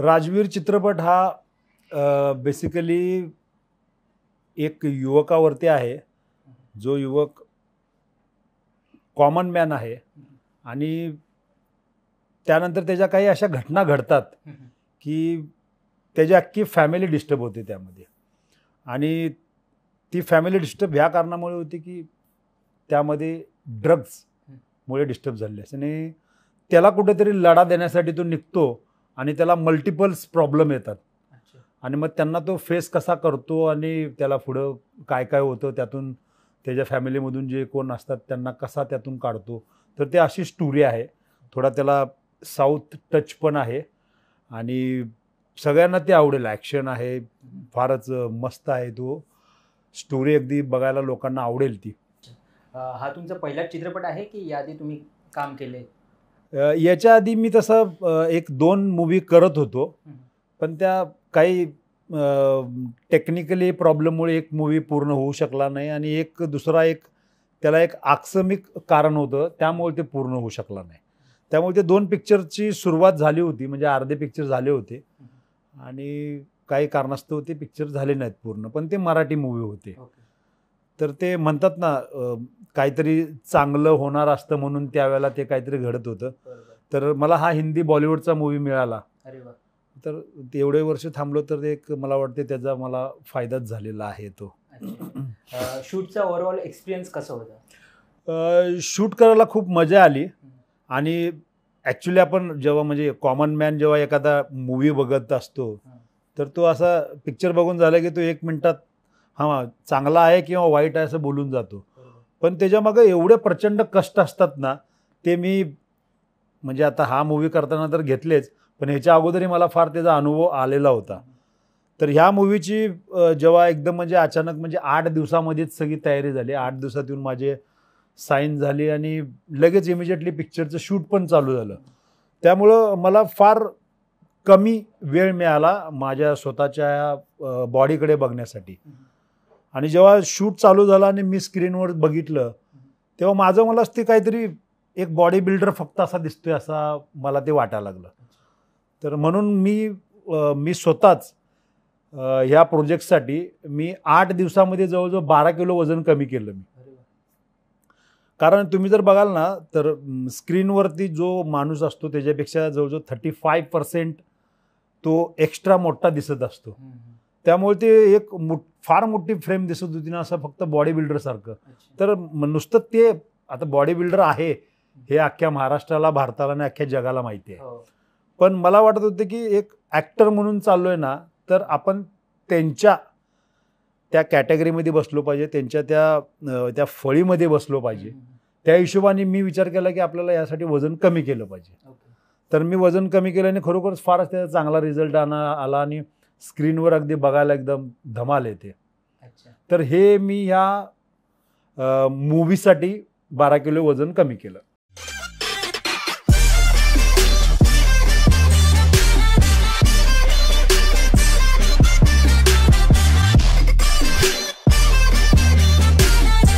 राजवीर चित्रपट हा बेसिकली एक युवकावरती आहे, जो युवक कॉमन मॅन आहे आणि त्यानंतर त्याच्या काही अशा घटना घडतात की त्याची अख्खी फॅमिली डिस्टर्ब होते त्यामध्ये. आणि ती फॅमिली डिस्टर्ब ह्या कारणामुळे होती की त्यामध्ये ड्रग्समुळे डिस्टर्ब झाले आणि त्याला कुठेतरी लढा देण्यासाठी तो निघतो आणि त्याला मल्टिपल्स प्रॉब्लेम येतात. आणि मग त्यांना तो फेस कसा करतो आणि त्याला पुढं काय काय होतं, त्यातून त्याच्या फॅमिलीमधून जे कोण असतात त्यांना कसा त्यातून काढतो. तर ते अशी स्टोरी आहे. थोडा त्याला साऊथ टच पण आहे आणि सगळ्यांना ते आवडेल. ॲक्शन आहे, फारच मस्त आहे. तो स्टोरी अगदी बघायला लोकांना आवडेल ती. हा तुमचा पहिलाच चित्रपट आहे की याआधी तुम्ही काम केले? याच्या आधी मी तसं 1-2 मूवी करत होतो, पण त्या काही टेक्निकली प्रॉब्लेममुळे एक मूवी पूर्ण होऊ शकला नाही आणि दुसरा त्याला एक आकस्मिक कारण होतं, त्यामुळे ते पूर्ण होऊ शकला नाही. त्यामुळे ते 2 पिक्चरची सुरुवात झाली होती, म्हणजे अर्धे पिक्चर झाले होते आणि काही कारणास्तव ते पिक्चर झाले नाहीत पूर्ण, पण ते मराठी मूवी होते. तर ते म्हणतात ना, काहीतरी चांगलं होणार असतं म्हणून त्यावेळेला ते काहीतरी घडत होतं. तर मला हा हिंदी बॉलिवूडचा मूवी मिळाला. अरे वा. तर एवढे वर्ष थांबलो तर मला वाटते त्याचा मला फायदाच झालेला आहे तो. शूटचा ओव्हरऑल एक्सपिरियन्स कसा होता? शूट करायला खूप मजा आली. आणि ॲक्च्युली आपण जेव्हा म्हणजे कॉमन मॅन जेव्हा एखादा मूवी बघत असतो, तर तो असा पिक्चर बघून झाला की तो 1 मिनिटात हां चांगला आहे किंवा वाईट आहे असं बोलून जातो. पण त्याच्यामागं एवढे प्रचंड कष्ट असतात ना, ते मी म्हणजे आता हा मूवी करताना तर घेतलेच, पण ह्याच्या अगोदरही मला फार त्याचा अनुभव आलेला होता. तर ह्या मूवीची जेव्हा एकदम म्हणजे अचानक म्हणजे 8 दिवसामध्येच सगळी तयारी झाली. 8 दिवसात येऊन माझे साईन झाली आणि लगेच इमिजिएटली पिक्चरचं शूट पण चालू झालं. त्यामुळं मला फार कमी वेळ मिळाला माझ्या स्वतःच्या बॉडीकडे बघण्यासाठी. आणि जेव्हा शूट चालू झाला आणि मी स्क्रीनवर बघितलं, तेव्हा मला ते काहीतरी एक बॉडी बिल्डर फक्त असा दिसतोय असा मला ते वाटायला लागलं. तर म्हणून मी स्वतःच ह्या प्रोजेक्टसाठी मी 8 दिवसामध्ये जवळजवळ 12 किलो वजन कमी केलं मी. कारण तुम्ही जर बघाल ना, तर स्क्रीनवरती जो माणूस असतो त्याच्यापेक्षा जवळजवळ 35% तो एक्स्ट्रा मोठा दिसत असतो. त्यामुळे ते फार मोठी फ्रेम दिसत होती ना, असं फक्त बॉडी बिल्डरसारखं. तर नुसतं ते आता बॉडी बिल्डर आहे हे अख्ख्या महाराष्ट्राला, भारताला आणि अख्ख्या जगाला माहिती आहे. पण मला वाटत होतं की एक ॲक्टर म्हणून चाललोय ना, तर आपण त्यांच्या त्या कॅटेगरीमध्ये बसलो पाहिजे, त्यांच्या त्या फळीमध्ये बसलो पाहिजे. त्या हिशोबाने मी विचार केला की आपल्याला यासाठी वजन कमी केलं पाहिजे. तर मी वजन कमी केल्याने खरोखरच फारच त्याचा चांगला रिझल्ट आला आणि स्क्रीनवर अगदी बघायला एकदम धमाल येते. तर हे मी ह्या मूवीसाठी 12 किलो वजन कमी केलं.